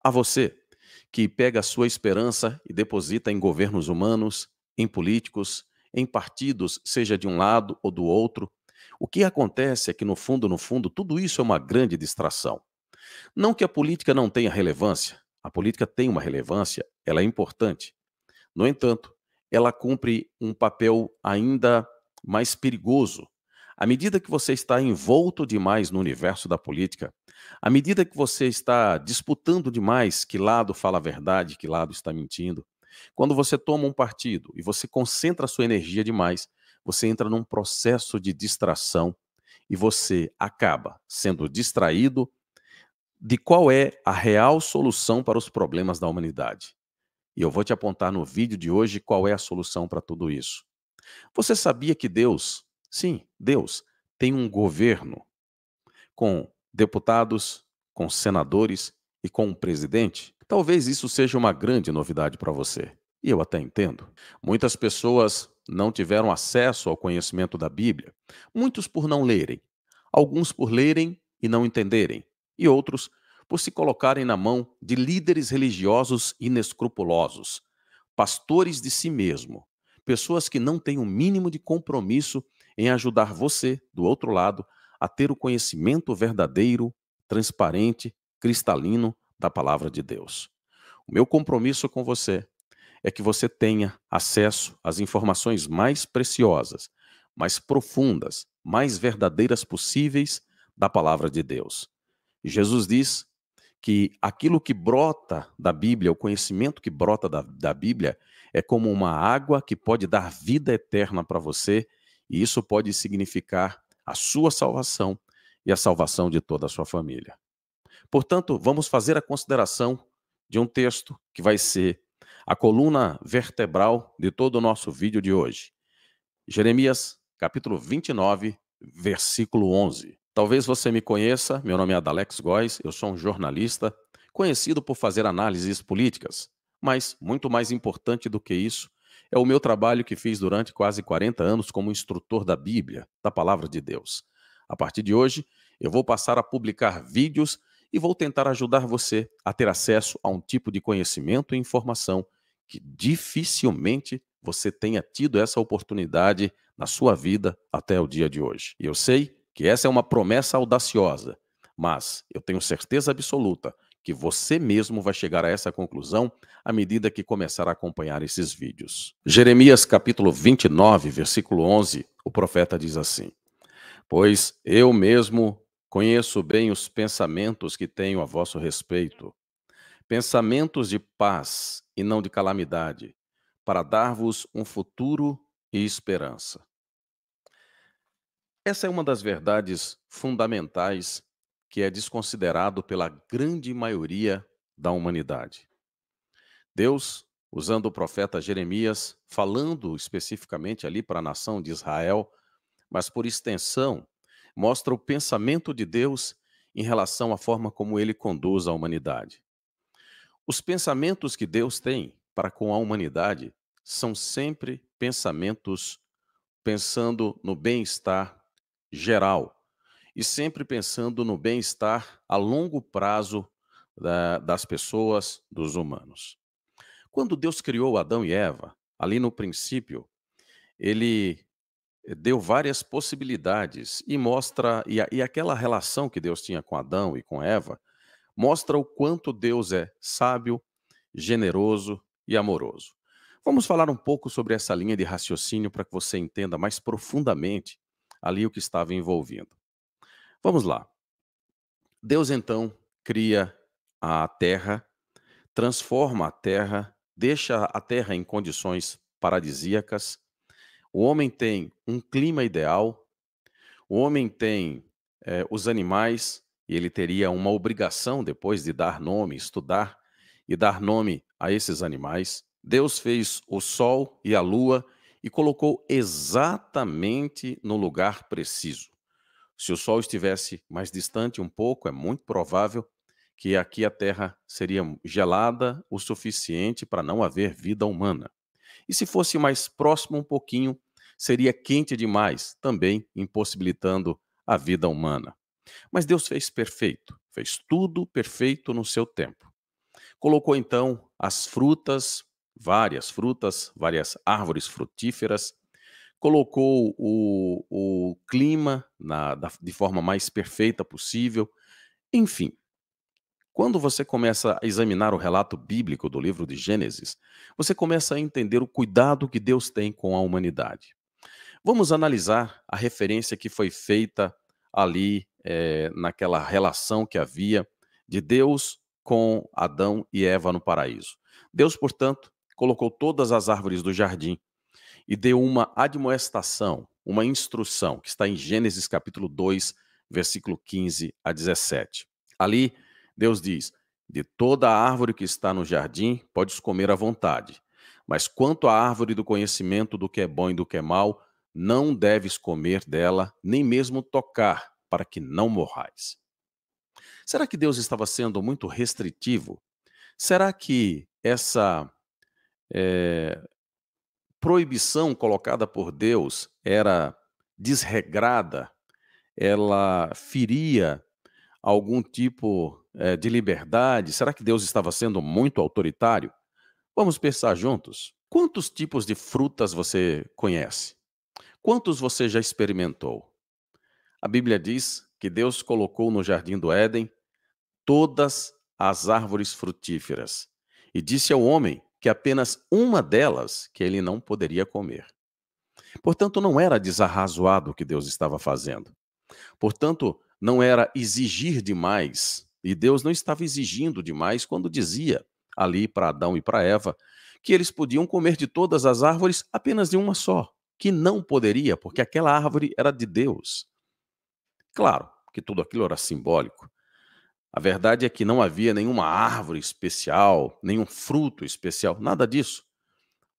A você, que pega a sua esperança e deposita em governos humanos, em políticos, em partidos, seja de um lado ou do outro, o que acontece é que, no fundo, tudo isso é uma grande distração. Não que a política não tenha relevância, a política tem uma relevância, ela é importante. No entanto, ela cumpre um papel ainda mais perigoso. À medida que você está envolto demais no universo da política, à medida que você está disputando demais que lado fala a verdade, que lado está mentindo, quando você toma um partido e você concentra a sua energia demais, você entra num processo de distração e você acaba sendo distraído de qual é a real solução para os problemas da humanidade. E eu vou te apontar no vídeo de hoje qual é a solução para tudo isso. Você sabia que Deus, sim, Deus, tem um governo com deputados, com senadores e com um presidente? Talvez isso seja uma grande novidade para você. E eu até entendo. Muitas pessoas não tiveram acesso ao conhecimento da Bíblia, muitos por não lerem, alguns por lerem e não entenderem, e outros por se colocarem na mão de líderes religiosos inescrupulosos, pastores de si mesmo, pessoas que não têm o mínimo de compromisso em ajudar você, do outro lado, a ter o conhecimento verdadeiro, transparente, cristalino da palavra de Deus. O meu compromisso com você é que você tenha acesso às informações mais preciosas, mais profundas, mais verdadeiras possíveis da palavra de Deus. Jesus diz que aquilo que brota da Bíblia, o conhecimento que brota da Bíblia, é como uma água que pode dar vida eterna para você, e isso pode significar a sua salvação e a salvação de toda a sua família. Portanto, vamos fazer a consideração de um texto que vai ser a coluna vertebral de todo o nosso vídeo de hoje. Jeremias, capítulo 29, versículo 11. Talvez você me conheça, meu nome é Adalex Góes, eu sou um jornalista conhecido por fazer análises políticas, mas muito mais importante do que isso é o meu trabalho que fiz durante quase 40 anos como instrutor da Bíblia, da Palavra de Deus. A partir de hoje, eu vou passar a publicar vídeos e vou tentar ajudar você a ter acesso a um tipo de conhecimento e informação que dificilmente você tenha tido essa oportunidade na sua vida até o dia de hoje. E eu sei que essa é uma promessa audaciosa, mas eu tenho certeza absoluta que você mesmo vai chegar a essa conclusão à medida que começar a acompanhar esses vídeos. Jeremias capítulo 29, versículo 11, o profeta diz assim: Pois eu mesmo conheço bem os pensamentos que tenho a vosso respeito, pensamentos de paz e não de calamidade, para dar-vos um futuro e esperança. Essa é uma das verdades fundamentais que é desconsiderado pela grande maioria da humanidade. Deus, usando o profeta Jeremias, falando especificamente ali para a nação de Israel, mas por extensão, mostra o pensamento de Deus em relação à forma como ele conduz a humanidade. Os pensamentos que Deus tem para com a humanidade são sempre pensamentos pensando no bem-estar geral e sempre pensando no bem-estar a longo prazo das pessoas, dos humanos. Quando Deus criou Adão e Eva, ali no princípio, ele deu várias possibilidades e mostra, e aquela relação que Deus tinha com Adão e com Eva, mostra o quanto Deus é sábio, generoso e amoroso. Vamos falar um pouco sobre essa linha de raciocínio para que você entenda mais profundamente ali o que estava envolvido. Vamos lá. Deus então cria a terra, transforma a terra, deixa a terra em condições paradisíacas. O homem tem um clima ideal, o homem tem os animais, e ele teria uma obrigação depois de dar nome, estudar e dar nome a esses animais. Deus fez o sol e a lua e colocou exatamente no lugar preciso. Se o sol estivesse mais distante um pouco, é muito provável que aqui a Terra seria gelada o suficiente para não haver vida humana. E se fosse mais próximo um pouquinho, seria quente demais, também impossibilitando a vida humana. Mas Deus fez perfeito, fez tudo perfeito no seu tempo. Colocou então as frutas, várias árvores frutíferas, colocou o clima de forma mais perfeita possível, enfim. Quando você começa a examinar o relato bíblico do livro de Gênesis, você começa a entender o cuidado que Deus tem com a humanidade. Vamos analisar a referência que foi feita ali, naquela relação que havia de Deus com Adão e Eva no paraíso. Deus, portanto, colocou todas as árvores do jardim e deu uma admoestação, uma instrução, que está em Gênesis capítulo 2, versículo 15 a 17. Ali, Deus diz: de toda a árvore que está no jardim, podes comer à vontade, mas quanto à árvore do conhecimento do que é bom e do que é mal, não deves comer dela, nem mesmo tocar, para que não morrais. Será que Deus estava sendo muito restritivo? Será que essa eh, proibição colocada por Deus era desregrada? Ela feria algum tipo, de liberdade? Será que Deus estava sendo muito autoritário? Vamos pensar juntos. Quantos tipos de frutas você conhece? Quantos você já experimentou? A Bíblia diz que Deus colocou no jardim do Éden todas as árvores frutíferas e disse ao homem que apenas uma delas que ele não poderia comer. Portanto, não era desarrazoado o que Deus estava fazendo. Portanto, não era exigir demais, e Deus não estava exigindo demais quando dizia ali para Adão e para Eva que eles podiam comer de todas as árvores apenas de uma só, que não poderia, porque aquela árvore era de Deus. Claro que tudo aquilo era simbólico. A verdade é que não havia nenhuma árvore especial, nenhum fruto especial, nada disso.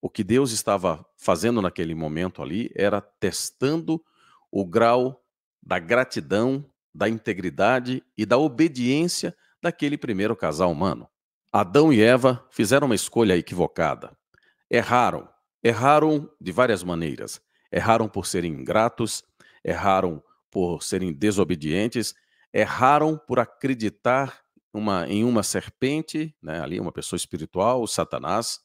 O que Deus estava fazendo naquele momento ali era testando o grau da gratidão, da integridade e da obediência daquele primeiro casal humano. Adão e Eva fizeram uma escolha equivocada. Erraram. Erraram de várias maneiras. Erraram por serem ingratos, erraram por serem desobedientes, erraram por acreditar em uma serpente, né, ali uma pessoa espiritual, Satanás,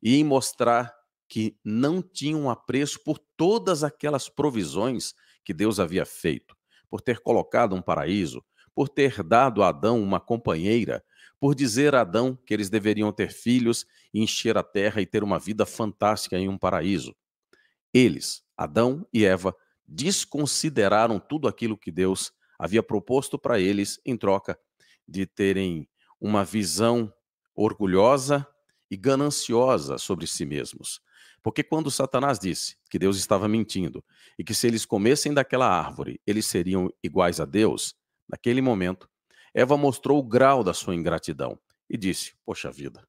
e em mostrar que não tinham apreço por todas aquelas provisões que Deus havia feito, por ter colocado um paraíso, por ter dado a Adão uma companheira, por dizer a Adão que eles deveriam ter filhos e encher a terra e ter uma vida fantástica em um paraíso. Eles, Adão e Eva, desconsideraram tudo aquilo que Deus havia proposto para eles em troca de terem uma visão orgulhosa e gananciosa sobre si mesmos. Porque quando Satanás disse que Deus estava mentindo e que se eles comessem daquela árvore, eles seriam iguais a Deus, naquele momento, Eva mostrou o grau da sua ingratidão e disse: poxa vida,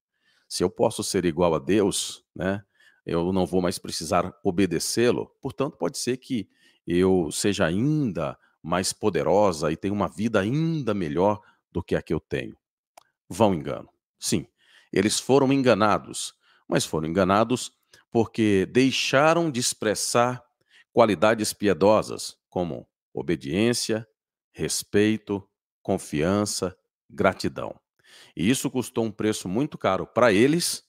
se eu posso ser igual a Deus, né? Eu não vou mais precisar obedecê-lo, portanto, pode ser que eu seja ainda mais poderosa e tenha uma vida ainda melhor do que a que eu tenho. Vão engano. Sim, eles foram enganados, mas foram enganados porque deixaram de expressar qualidades piedosas como obediência, respeito, confiança, gratidão. E isso custou um preço muito caro para eles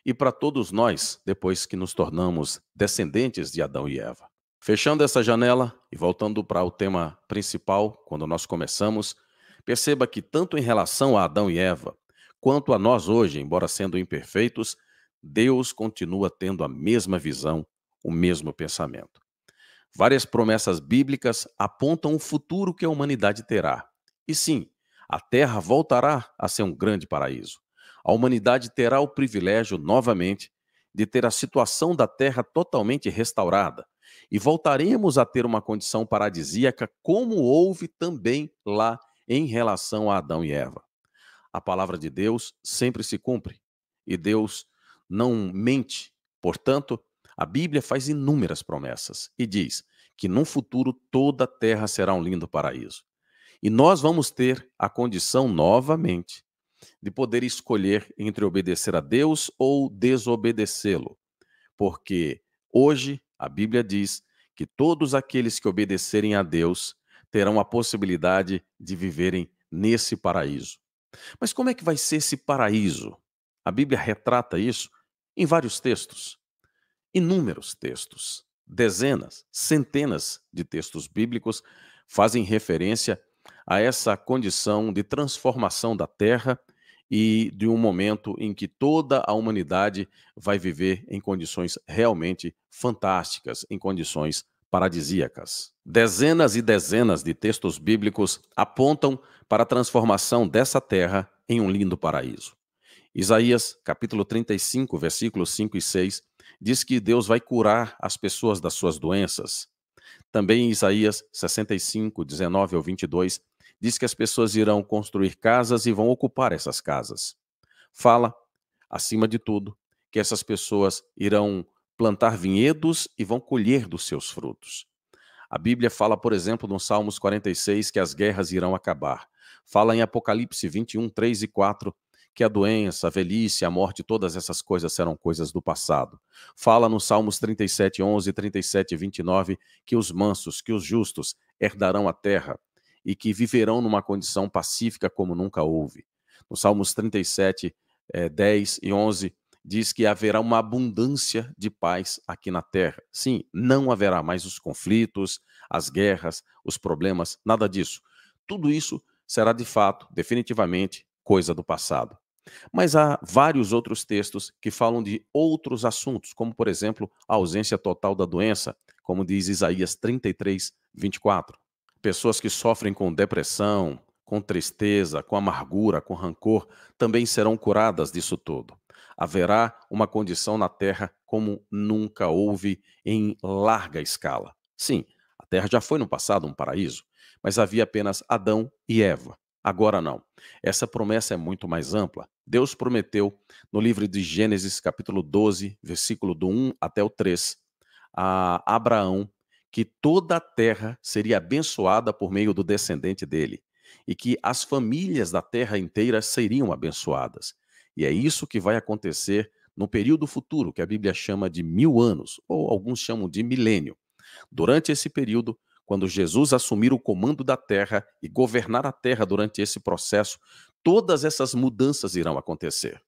e para todos nós, depois que nos tornamos descendentes de Adão e Eva. Fechando essa janela e voltando para o tema principal, quando nós começamos, perceba que tanto em relação a Adão e Eva, quanto a nós hoje, embora sendo imperfeitos, Deus continua tendo a mesma visão, o mesmo pensamento. Várias promessas bíblicas apontam o futuro que a humanidade terá. E sim, a Terra voltará a ser um grande paraíso. A humanidade terá o privilégio, novamente, de ter a situação da Terra totalmente restaurada. E voltaremos a ter uma condição paradisíaca, como houve também lá em relação a Adão e Eva. A palavra de Deus sempre se cumpre. E Deus não mente. Portanto, a Bíblia faz inúmeras promessas e diz que no futuro toda a terra será um lindo paraíso. E nós vamos ter a condição novamente de poder escolher entre obedecer a Deus ou desobedecê-lo. Porque hoje a Bíblia diz que todos aqueles que obedecerem a Deus terão a possibilidade de viverem nesse paraíso. Mas como é que vai ser esse paraíso? A Bíblia retrata isso em vários textos, inúmeros textos, dezenas, centenas de textos bíblicos fazem referência a essa condição de transformação da terra e de um momento em que toda a humanidade vai viver em condições realmente fantásticas, em condições paradisíacas. Dezenas e dezenas de textos bíblicos apontam para a transformação dessa terra em um lindo paraíso. Isaías, capítulo 35, versículos 5 e 6, diz que Deus vai curar as pessoas das suas doenças. Também em Isaías 65, 19 ao 22, diz que as pessoas irão construir casas e vão ocupar essas casas. Fala, acima de tudo, que essas pessoas irão plantar vinhedos e vão colher dos seus frutos. A Bíblia fala, por exemplo, no Salmos 46, que as guerras irão acabar. Fala em Apocalipse 21, 3 e 4, que a doença, a velhice, a morte, todas essas coisas serão coisas do passado. Fala no Salmos 37, 11, 37 e 29, que os mansos, que os justos herdarão a terra e que viverão numa condição pacífica como nunca houve. No Salmos 37, 10 e 11, diz que haverá uma abundância de paz aqui na terra. Sim, não haverá mais os conflitos, as guerras, os problemas, nada disso. Tudo isso será de fato, definitivamente, coisa do passado. Mas há vários outros textos que falam de outros assuntos, como, por exemplo, a ausência total da doença, como diz Isaías 33, 24. Pessoas que sofrem com depressão, com tristeza, com amargura, com rancor, também serão curadas disso tudo. Haverá uma condição na terra como nunca houve em larga escala. Sim, a terra já foi no passado um paraíso, mas havia apenas Adão e Eva. Agora não. Essa promessa é muito mais ampla. Deus prometeu no livro de Gênesis, capítulo 12, versículo do 1 até o 3, a Abraão que toda a terra seria abençoada por meio do descendente dele e que as famílias da terra inteira seriam abençoadas. E é isso que vai acontecer no período futuro, que a Bíblia chama de 1000 anos, ou alguns chamam de milênio. Durante esse período, quando Jesus assumir o comando da terra e governar a terra durante esse processo, todas essas mudanças irão acontecer.